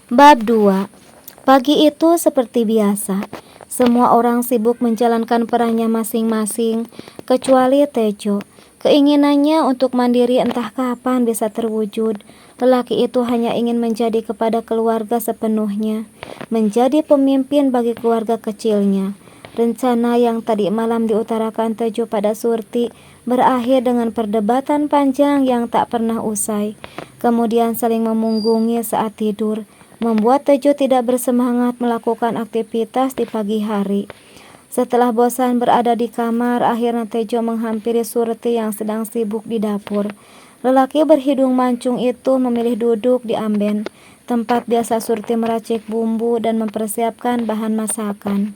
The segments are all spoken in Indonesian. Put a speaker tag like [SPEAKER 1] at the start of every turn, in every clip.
[SPEAKER 1] Bab 2. Pagi itu seperti biasa. Semua orang sibuk menjalankan perannya masing-masing, kecuali Tejo. Keinginannya untuk mandiri entah kapan bisa terwujud. Lelaki itu hanya ingin menjadi kepada keluarga sepenuhnya, menjadi pemimpin bagi keluarga kecilnya. Rencana yang tadi malam diutarakan Tejo pada Surti berakhir dengan perdebatan panjang yang tak pernah usai. Kemudian saling memunggungi saat tidur, membuat Tejo tidak bersemangat melakukan aktivitas di pagi hari. Setelah bosan berada di kamar, akhirnya Tejo menghampiri Surti yang sedang sibuk di dapur. Lelaki berhidung mancung itu memilih duduk di amben, tempat biasa Surti meracik bumbu dan mempersiapkan bahan masakan.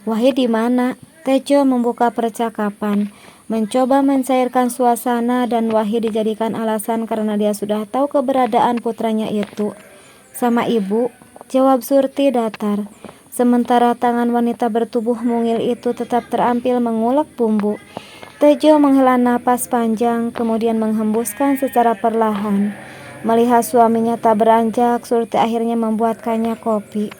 [SPEAKER 1] "Wahid di mana?" Tejo membuka percakapan, mencoba mencairkan suasana, dan Wahid dijadikan alasan karena dia sudah tahu keberadaan putranya itu. "Sama ibu," jawab Surti datar. Sementara tangan wanita bertubuh mungil itu tetap terampil mengulek bumbu. Tejo menghela napas panjang, kemudian menghembuskan secara perlahan. Melihat suaminya tak beranjak, Surti akhirnya membuatkannya kopi.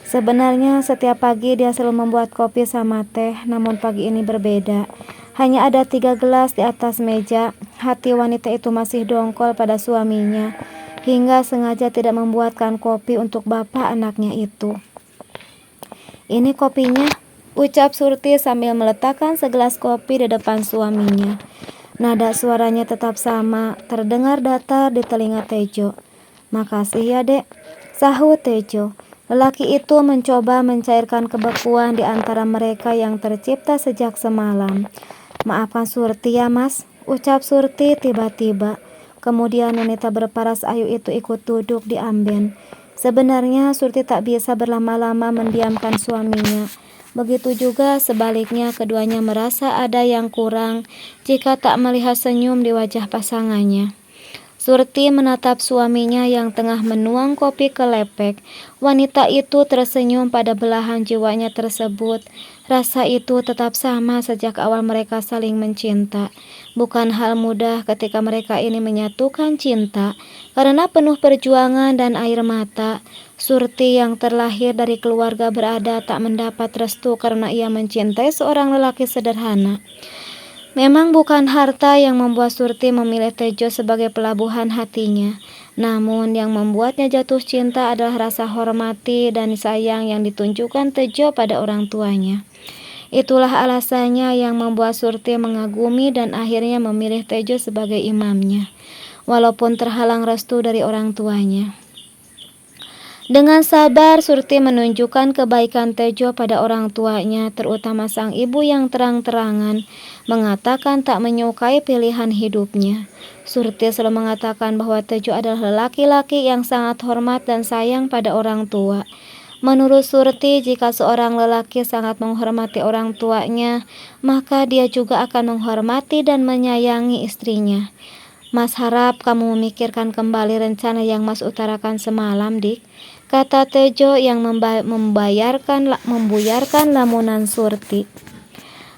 [SPEAKER 1] Sebenarnya setiap pagi dia selalu membuat kopi sama teh, namun pagi ini berbeda. Hanya ada 3 gelas di atas meja. Hati wanita itu masih dongkol pada suaminya, hingga sengaja tidak membuatkan kopi untuk bapak anaknya itu. "Ini kopinya," ucap Surti sambil meletakkan segelas kopi di depan suaminya. Nada suaranya tetap sama, terdengar datar di telinga Tejo. "Makasih ya, Dek," sahut Tejo. Lelaki itu mencoba mencairkan kebekuan di antara mereka yang tercipta sejak semalam. "Maafkan Surti ya, Mas," ucap Surti tiba-tiba. Kemudian wanita berparas ayu itu ikut duduk di amben. Sebenarnya Surti tak bisa berlama-lama mendiamkan suaminya. Begitu juga sebaliknya, keduanya merasa ada yang kurang jika tak melihat senyum di wajah pasangannya. Surti menatap suaminya yang tengah menuang kopi ke lepek. Wanita itu tersenyum pada belahan jiwanya tersebut. Rasa itu tetap sama sejak awal mereka saling mencinta. Bukan hal mudah ketika mereka ini menyatukan cinta. Karena penuh perjuangan dan air mata, Surti yang terlahir dari keluarga berada tak mendapat restu karena ia mencintai seorang lelaki sederhana. Memang bukan harta yang membuat Surti memilih Tejo sebagai pelabuhan hatinya. Namun yang membuatnya jatuh cinta adalah rasa hormati dan sayang yang ditunjukkan Tejo pada orang tuanya. Itulah alasannya yang membuat Surti mengagumi dan akhirnya memilih Tejo sebagai imamnya, walaupun terhalang restu dari orang tuanya. Dengan sabar, Surti menunjukkan kebaikan Tejo pada orang tuanya, terutama sang ibu yang terang-terangan mengatakan tak menyukai pilihan hidupnya. Surti selalu mengatakan bahwa Tejo adalah laki-laki yang sangat hormat dan sayang pada orang tua. Menurut Surti, jika seorang lelaki sangat menghormati orang tuanya, maka dia juga akan menghormati dan menyayangi istrinya. "Mas harap kamu memikirkan kembali rencana yang Mas utarakan semalam, Dik," kata Tejo yang membuyarkan lamunan Surti.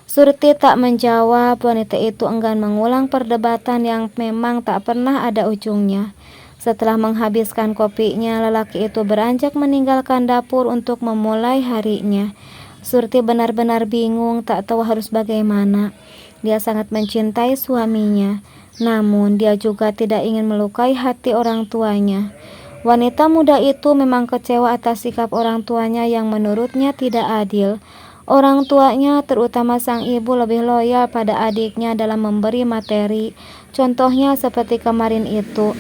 [SPEAKER 1] Surti tak menjawab. Wanita itu enggan mengulang perdebatan yang memang tak pernah ada ujungnya. Setelah menghabiskan kopinya, lelaki itu beranjak meninggalkan dapur untuk memulai harinya. Surti benar-benar bingung, tak tahu harus bagaimana. Dia sangat mencintai suaminya, namun dia juga tidak ingin melukai hati orang tuanya. Wanita muda itu memang kecewa atas sikap orang tuanya yang menurutnya tidak adil. Orang tuanya, terutama sang ibu, lebih loyal pada adiknya dalam memberi materi. Contohnya seperti kemarin itu.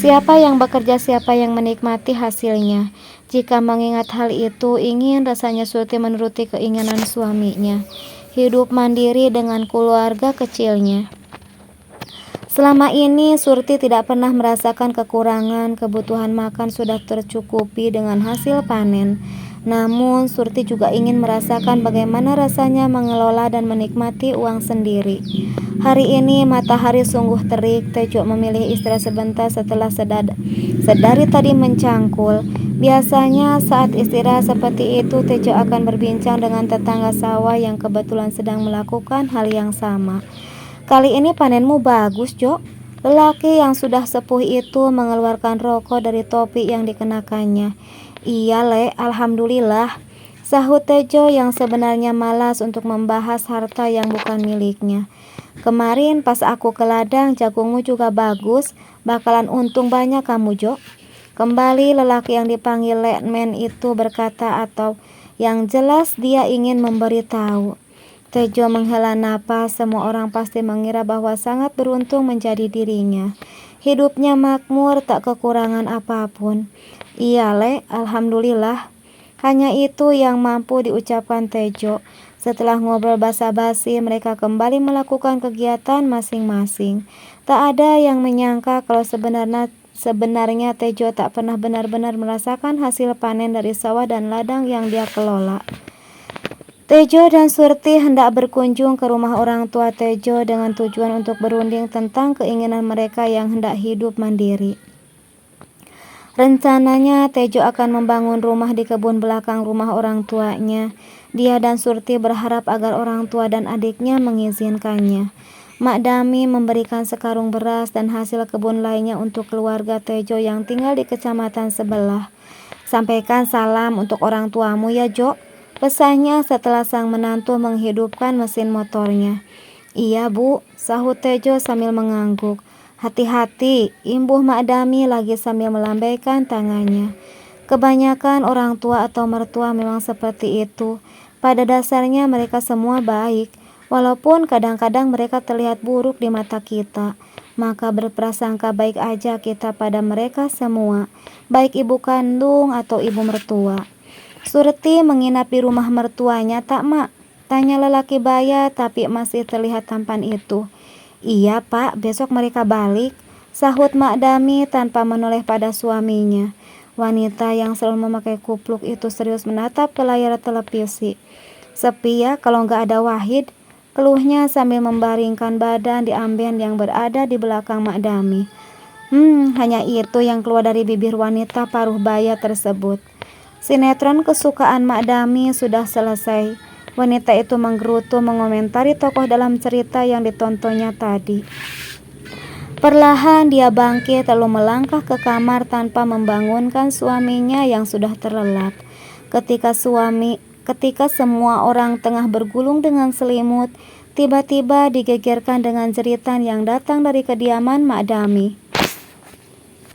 [SPEAKER 1] Siapa yang bekerja, siapa yang menikmati hasilnya. Jika mengingat hal itu, ingin rasanya Surti menuruti keinginan suaminya, hidup mandiri dengan keluarga kecilnya. Selama ini Surti tidak pernah merasakan kekurangan. Kebutuhan makan sudah tercukupi dengan hasil panen. Namun Surti juga ingin merasakan bagaimana rasanya mengelola dan menikmati uang sendiri. Hari ini matahari sungguh terik. Tejo memilih istirahat sebentar setelah sedari tadi mencangkul. Biasanya saat istirahat seperti itu, Tejo akan berbincang dengan tetangga sawah yang kebetulan sedang melakukan hal yang sama. "Kali ini panenmu bagus, Jo," Lelaki yang sudah sepuh itu mengeluarkan rokok dari topi yang dikenakannya. "Iya, Le, alhamdulillah," sahut Tejo yang sebenarnya malas untuk membahas harta yang bukan miliknya. "Kemarin pas aku ke ladang, jagungmu juga bagus, bakalan untung banyak kamu, Jo." Kembali lelaki yang dipanggil Letman itu berkata, atau yang jelas dia ingin memberitahu. Tejo menghela napas, semua orang pasti mengira bahwa sangat beruntung menjadi dirinya. Hidupnya makmur, tak kekurangan apapun. "Iya, Le, alhamdulillah." Hanya itu yang mampu diucapkan Tejo. Setelah ngobrol basa-basi, mereka kembali melakukan kegiatan masing-masing. Tak ada yang menyangka kalau sebenarnya Tejo tak pernah benar-benar merasakan hasil panen dari sawah dan ladang yang dia kelola. Tejo dan Surti hendak berkunjung ke rumah orang tua Tejo dengan tujuan untuk berunding tentang keinginan mereka yang hendak hidup mandiri. Rencananya Tejo akan membangun rumah di kebun belakang rumah orang tuanya. Dia dan Surti berharap agar orang tua dan adiknya mengizinkannya. Mak Dami memberikan sekarung beras dan hasil kebun lainnya untuk keluarga Tejo yang tinggal di kecamatan sebelah. "Sampaikan salam untuk orang tuamu ya, Jo," pesannya setelah sang menantu menghidupkan mesin motornya. "Iya, Bu," sahut Tejo sambil mengangguk. "Hati-hati," imbuh Mak Dami lagi sambil melambaikan tangannya. Kebanyakan orang tua atau mertua memang seperti itu. Pada dasarnya mereka semua baik, walaupun kadang-kadang mereka terlihat buruk di mata kita. Maka berprasangka baik aja kita pada mereka semua, baik ibu kandung atau ibu mertua. "Surti menginap di rumah mertuanya tak, Mak?" tanya lelaki baya tapi masih terlihat tampan itu. "Iya, Pak, besok mereka balik," sahut Mak Dami tanpa menoleh pada suaminya. Wanita yang selalu memakai kupluk itu serius menatap ke layar televisi. "Sepi ya kalau nggak ada Wahid," keluhnya sambil membaringkan badan di amben yang berada di belakang Mak Dami. Hanya itu yang keluar dari bibir wanita paruh baya tersebut. Sinetron kesukaan Mak Dami sudah selesai. Wanita itu menggerutu mengomentari tokoh dalam cerita yang ditontonnya tadi. Perlahan dia bangkit lalu melangkah ke kamar tanpa membangunkan suaminya yang sudah terlelap. Ketika semua orang tengah bergulung dengan selimut, tiba-tiba digegerkan dengan jeritan yang datang dari kediaman Mak Dami.